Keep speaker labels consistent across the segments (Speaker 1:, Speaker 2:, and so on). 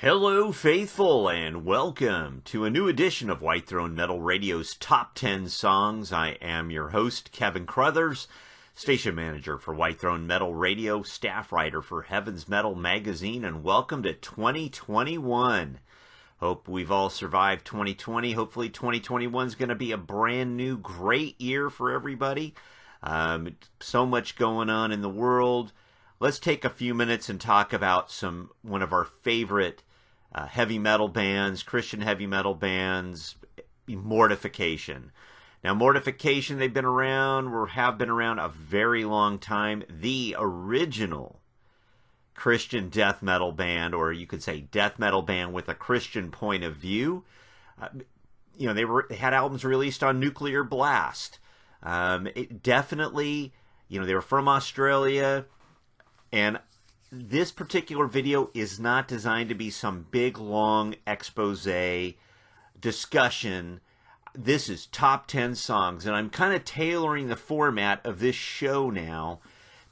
Speaker 1: Hello, faithful, and welcome to a new edition of White Throne Metal Radio's Top 10 Songs. I am your host, Keven Crothers, station manager for White Throne Metal Radio, staff writer for Heaven's Metal magazine, and welcome to 2021. Hope we've all survived 2020. Hopefully 2021 is going to be a brand new, great year for everybody. So much going on in the world. Let's take a few minutes and talk about one of our favorite heavy metal bands, Christian heavy metal bands, Mortification. Now, Mortification, they've been around, or have been around a very long time. The original Christian death metal band, or you could say death metal band with a Christian point of view. They had albums released on Nuclear Blast. It definitely, they were from Australia, and this particular video is not designed to be some big, long expose discussion. This is top 10 songs, and I'm kind of tailoring the format of this show now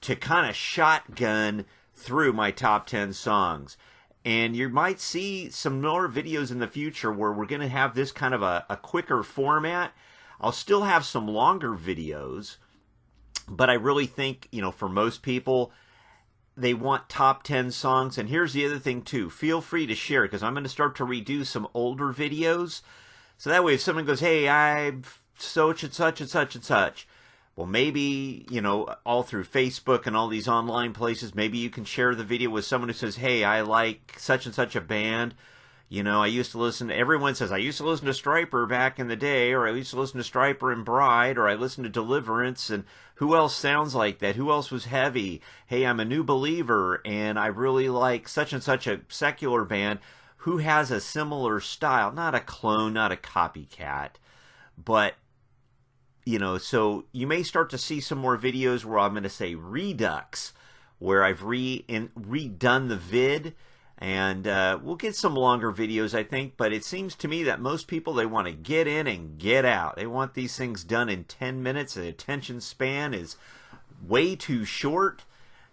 Speaker 1: to kind of shotgun through my top 10 songs. And you might see some more videos in the future where we're going to have this kind of a quicker format. I'll still have some longer videos, but I really think, for most people, they want top 10 songs. And here's the other thing too. Feel free to share, because I'm going to start to redo some older videos. So that way if someone goes, hey, I've such and such and such and such. Well, maybe, all through Facebook and all these online places, maybe you can share the video with someone who says, hey, I like such and such a band. Everyone says, I used to listen to Stryper back in the day, or I used to listen to Stryper and Bride, or I listened to Deliverance, and who else sounds like that? Who else was heavy? Hey, I'm a new believer, and I really like such and such a secular band who has a similar style. Not a clone, not a copycat, but, so you may start to see some more videos where I'm going to say redux, where I've redone the vid. And we'll get some longer videos, I think, but it seems to me that most people, they want to get in and get out. They want these things done in 10 minutes. The attention span is way too short.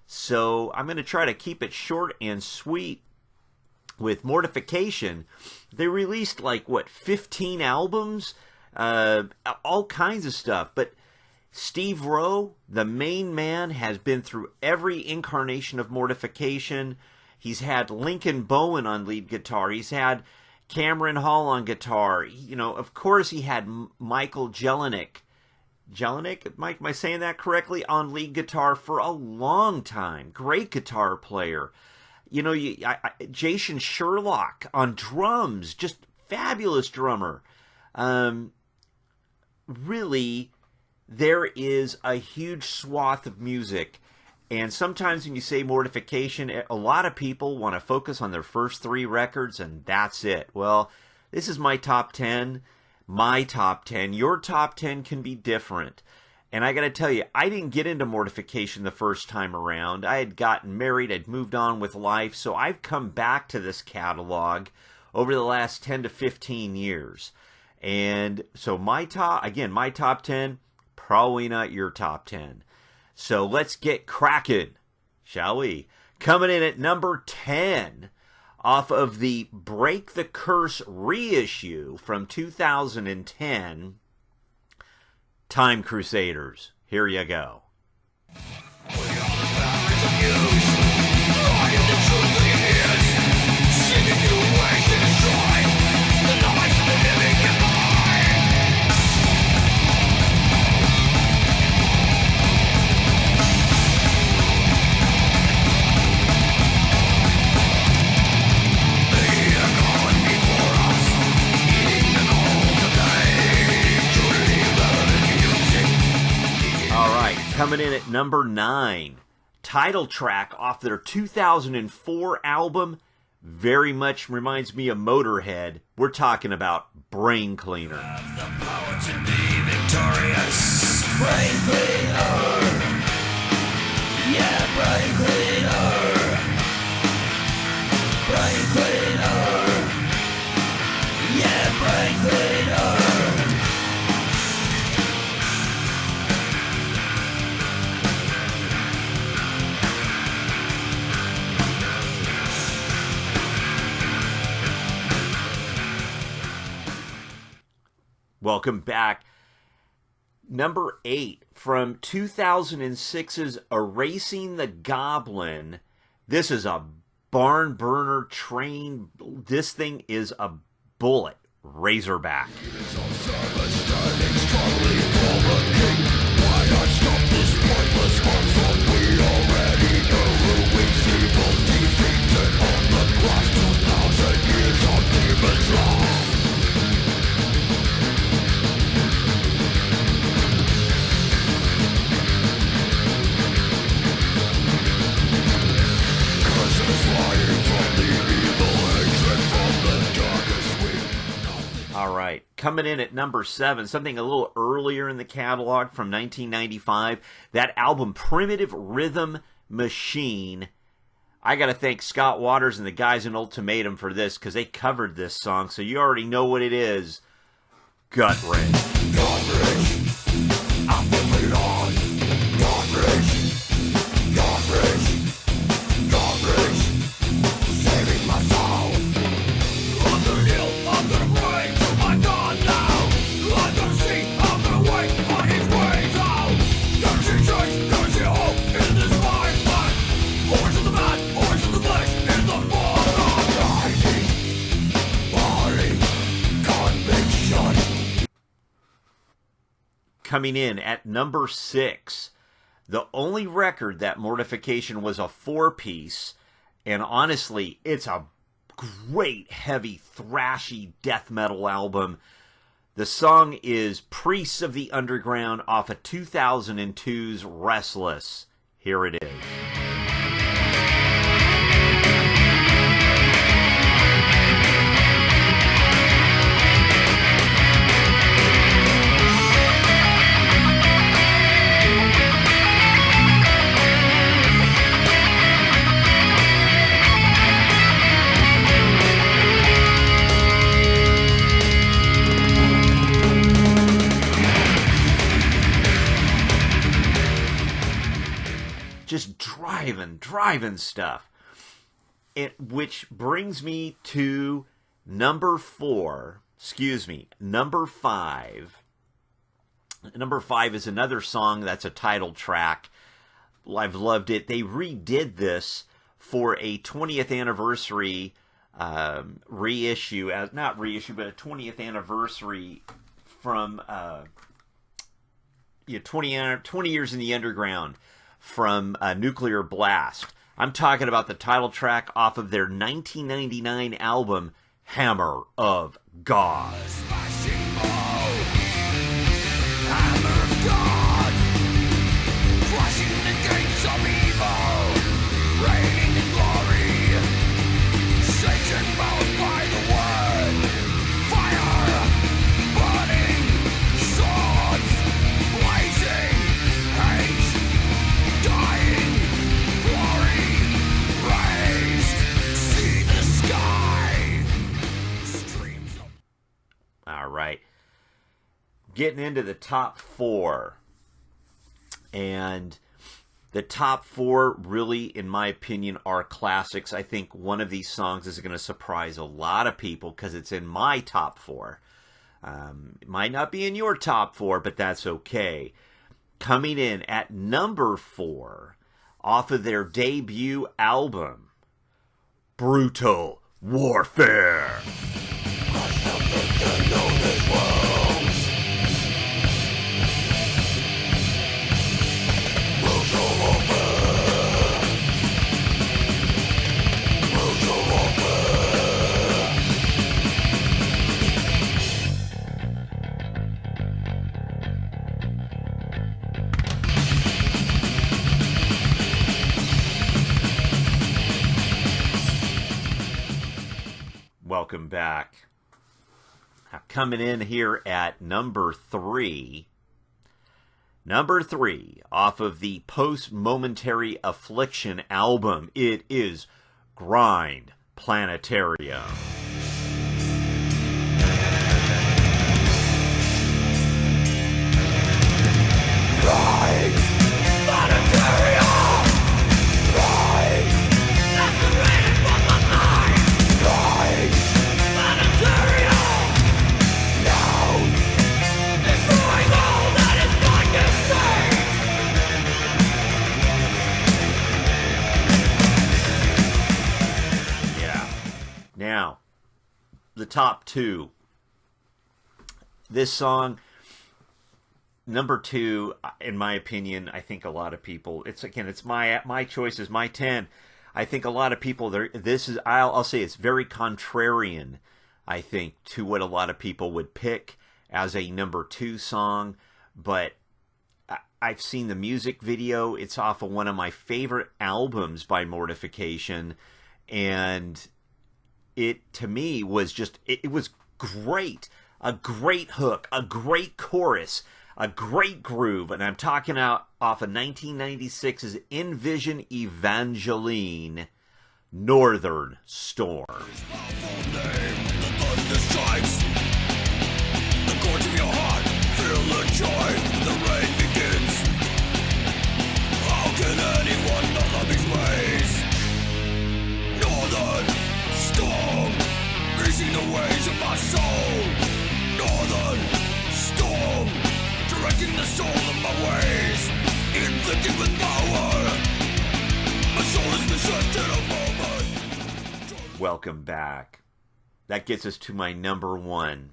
Speaker 1: So I'm going to try to keep it short and sweet. With Mortification, they released 15 albums? All kinds of stuff. But Steve Rowe, the main man, has been through every incarnation of Mortification. He's had Lincoln Bowen on lead guitar. He's had Cameron Hall on guitar. Of course, he had Michael Jelinek. Mike, am I saying that correctly? On lead guitar for a long time. Great guitar player. Jason Sherlock on drums. Just fabulous drummer. Really, there is a huge swath of music. And sometimes when you say Mortification, a lot of people want to focus on their first 3 records, and that's it. Well, this is my top 10. My top 10. Your top 10 can be different. And I got to tell you, I didn't get into Mortification the first time around. I had gotten married. I'd moved on with life. So I've come back to this catalog over the last 10 to 15 years. And so my top 10, probably not your top 10. So let's get cracking, shall we? Coming in at number 10, off of the Break the Curse reissue from 2010, Time Crusaders. Here you go. Coming in at number 9, title track off their 2004 album, very much reminds me of Motorhead. We're talking about Brain Cleaner.
Speaker 2: Have the power to be victorious. Brain Cleaner. Yeah, Brain Cleaner. Brain Cleaner. Yeah, Brain Cleaner.
Speaker 1: Welcome back. Number 8 from 2006's Erasing the Goblin. This is a barn burner train. This thing is a bullet. Razorback. All right, coming in at number 7, something a little earlier in the catalog from 1995, that album Primitive Rhythm Machine. I got to thank Scott Waters and the guys in Ultimatum for this, because they covered this song, so you already know what it is. Gut Wrench.
Speaker 2: Gut Wrench, I'm moving on. Gut Wrench, Gut Wrench, Gut Wrench, saving my soul. I'm gonna kneel, I'm gonna pray to my God now. I'm gonna see, I'm gonna wait on his ways out. There's a change, there's a hope in this life. Horse of the man, horse of the flesh, in the fall of rising, body, conviction.
Speaker 1: Coming in at number 6, the only record that Mortification was a 4-piece, and honestly, it's a great, heavy, thrashy death metal album. The song is Priests of the Underground off of 2002's Restless. Here it is. Just driving stuff. Which brings me to number 5. Number 5 is another song that's a title track. I've loved it. They redid this for a 20th anniversary reissue, not reissue, but a 20th anniversary from 20 years in the underground from Nuclear Blast. I'm talking about the title track off of their 1999 album, Hammer of God.
Speaker 2: Smashing blow, hammer of God, crushing the gates of evil, reigning in glory, Satan bound by the word, fire, burning, swords, blazing, hate, dying, glory, raised, see the sky, streams of...
Speaker 1: All right. Getting into the top 4. And the top 4 really, in my opinion, are classics. I think one of these songs is going to surprise a lot of people because it's in my top 4. It might not be in your top 4, but that's okay. Coming in at number 4 off of their debut album, Brutal Warfare. Welcome back. Now, coming in here at number 3. Number 3, off of the Post-Momentary Affliction album, it is Grind Planetarium.
Speaker 2: Grind Planetarium! Grind! Lacerated from the mind! Grind Planetarium! Now
Speaker 1: the top two. This song, number two, in my opinion, I think a lot of people, it's my choices, my 10. I think a lot of people, I'll say it's very contrarian, I think, to what a lot of people would pick as a number two song. But I've seen the music video. It's off of one of my favorite albums by Mortification. And it, to me, was just, it was great. A great hook, a great chorus, a great groove. And I'm talking off of 1996's Envision Evangeline, Northern Storm.
Speaker 2: The ways of my soul, Northern Storm, directing the soul of my ways, inflicted with power. My soul is possessed in a moment.
Speaker 1: Welcome back. That gets us to my number one.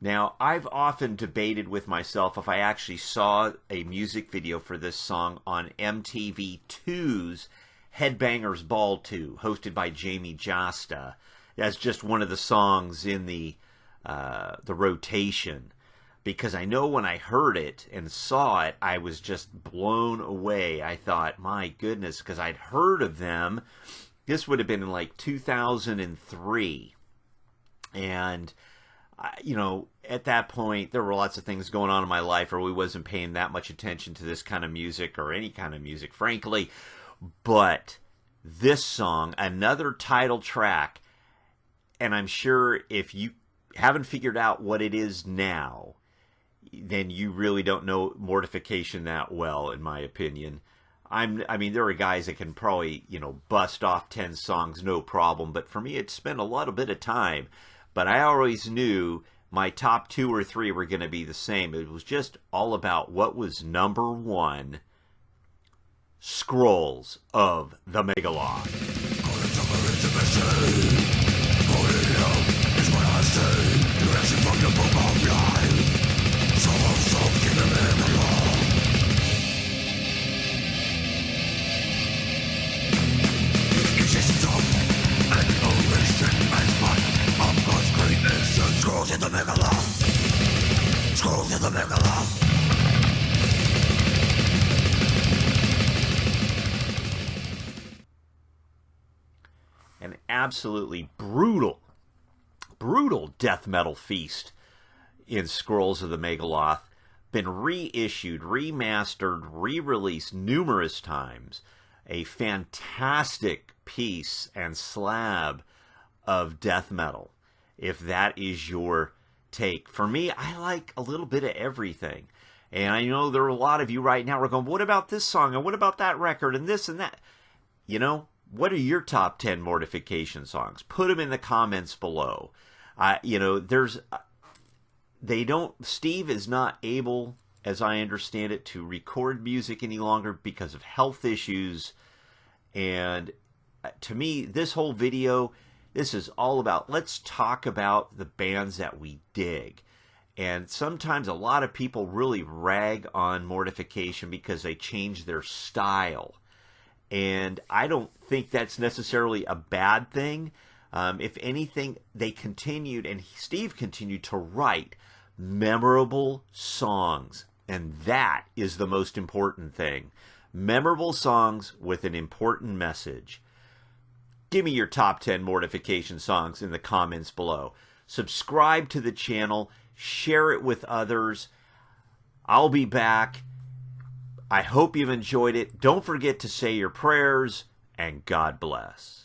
Speaker 1: Now, I've often debated with myself if I actually saw a music video for this song on MTV2's Headbangers Ball 2, hosted by Jamie Jasta. That's just one of the songs in the rotation, because I know when I heard it and saw it, I was just blown away. I thought, my goodness, because I'd heard of them. This would have been in like 2003, and at that point there were lots of things going on in my life where we wasn't paying that much attention to this kind of music or any kind of music, frankly. But this song, another title track. And I'm sure if you haven't figured out what it is now, then you really don't know Mortification that well, in my opinion. I mean, there are guys that can probably, bust off 10 songs, no problem. But for me, it spent a little bit of time. But I always knew my top 2 or 3 were going to be the same. It was just all about what was number one. Scrolls of the Megaloth.
Speaker 2: Scrolls of the Megaloth. Scrolls of the Megaloth.
Speaker 1: An absolutely brutal death metal feast in Scrolls of the Megaloth. Been reissued, remastered, re-released numerous times. A fantastic piece and slab of death metal, if that is your take. For me, I like a little bit of everything. And I know there are a lot of you right now who are going, what about this song? And what about that record? And this and that. What are your top 10 Mortification songs? Put them in the comments below. Steve is not able, as I understand it, to record music any longer because of health issues. And to me, this whole video, this is all about, let's talk about the bands that we dig. And sometimes a lot of people really rag on Mortification because they change their style. And I don't think that's necessarily a bad thing. If anything, they continued, and Steve continued to write memorable songs. And that is the most important thing. Memorable songs with an important message. Give me your top 10 Mortification songs in the comments below. Subscribe to the channel. Share it with others. I'll be back. I hope you've enjoyed it. Don't forget to say your prayers, and God bless.